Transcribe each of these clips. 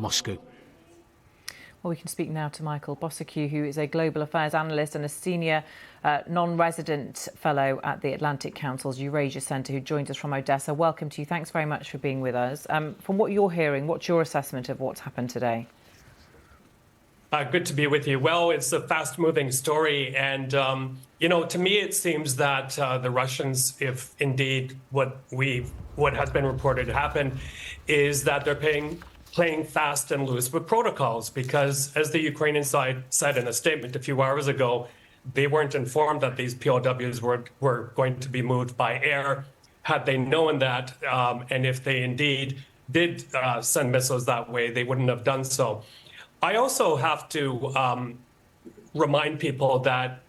Moscow. Well, we can speak now to Michael Bociurkiw, who is a global affairs analyst and a senior non-resident fellow at the Atlantic Council's Eurasia Centre, who joins us from Odessa. Welcome to you. Thanks very much for being with us. From what you're hearing, what's your assessment of what's happened today? Good to be with you. Well, it's a fast-moving story. And, to me, it seems that the Russians, if indeed what has been reported happened, is that they're playing fast and loose with protocols, because as the Ukrainian side said in a statement a few hours ago, they weren't informed that these POWs were going to be moved by air. Had they known that, and if they indeed did send missiles that way, they wouldn't have done so. I also have to remind people that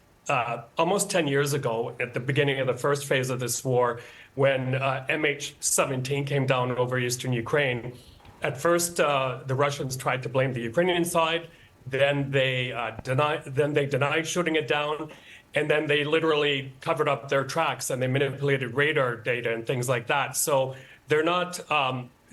almost 10 years ago, at the beginning of the first phase of this war, when MH17 came down over eastern Ukraine, at first, the Russians tried to blame the Ukrainian side. Then they denied shooting it down, and then they literally covered up their tracks and they manipulated radar data and things like that. So they're not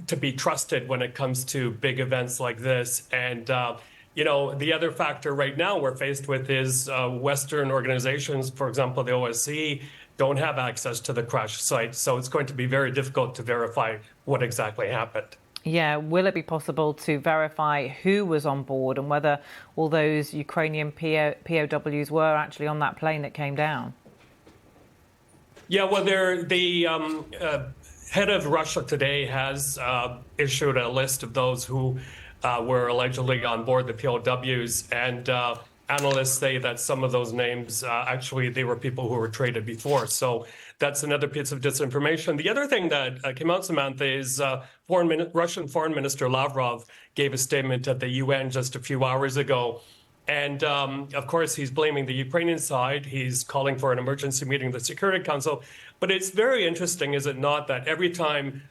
to be trusted when it comes to big events like this. And the other factor right now we're faced with is Western organizations, for example, the OSCE, don't have access to the crash site. So it's going to be very difficult to verify what exactly happened. Yeah, will it be possible to verify who was on board and whether all those Ukrainian POWs were actually on that plane that came down? Yeah, well, the head of Russia today has issued a list of those who were allegedly on board the POWs, and analysts say that some of those names, actually, they were people who were traded before. So that's another piece of disinformation. The other thing that came out, Samantha, is Russian Foreign Minister Lavrov gave a statement at the UN just a few hours ago. And of course, he's blaming the Ukrainian side. He's calling for an emergency meeting of the Security Council. But it's very interesting, is it not, that every time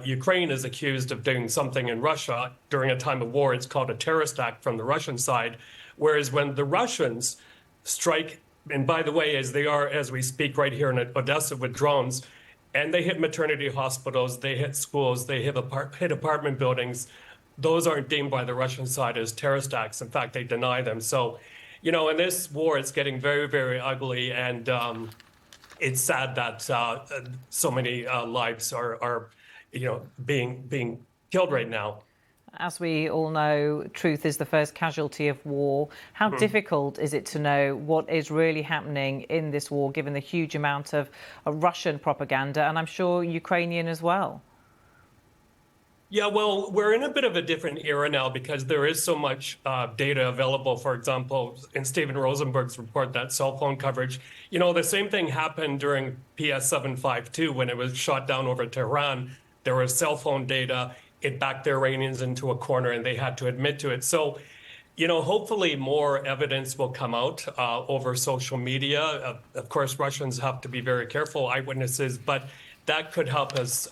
Ukraine is accused of doing something in Russia during a time of war, it's called a terrorist act from the Russian side. Whereas when the Russians strike, and by the way, as they are, as we speak right here in Odessa with drones, and they hit maternity hospitals, they hit schools, they hit apartment buildings, those aren't deemed by the Russian side as terrorist acts. In fact, they deny them. So, in this war, it's getting very, very ugly. And it's sad that so many lives are being killed right now. As we all know, truth is the first casualty of war. How difficult is it to know what is really happening in this war, given the huge amount of Russian propaganda, and I'm sure Ukrainian as well? Yeah, well, we're in a bit of a different era now because there is so much data available. For example, in Stephen Rosenberg's report, that cell phone coverage, the same thing happened during PS752 when it was shot down over Tehran. There was cell phone data. It backed the Iranians into a corner and they had to admit to it. So, hopefully more evidence will come out over social media. Of course, Russians have to be very careful, eyewitnesses, but that could help us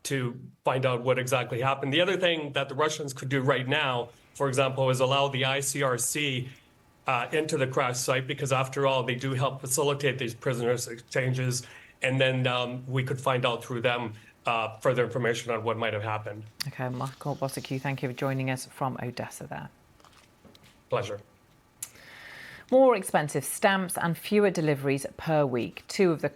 to find out what exactly happened. The other thing that the Russians could do right now, for example, is allow the ICRC into the crash site, because after all, they do help facilitate these prisoners exchanges. And then we could find out through them further information on what might have happened. OK, Michael Bociurkiw, thank you for joining us from Odessa there. Pleasure. More expensive stamps and fewer deliveries per week. Two of the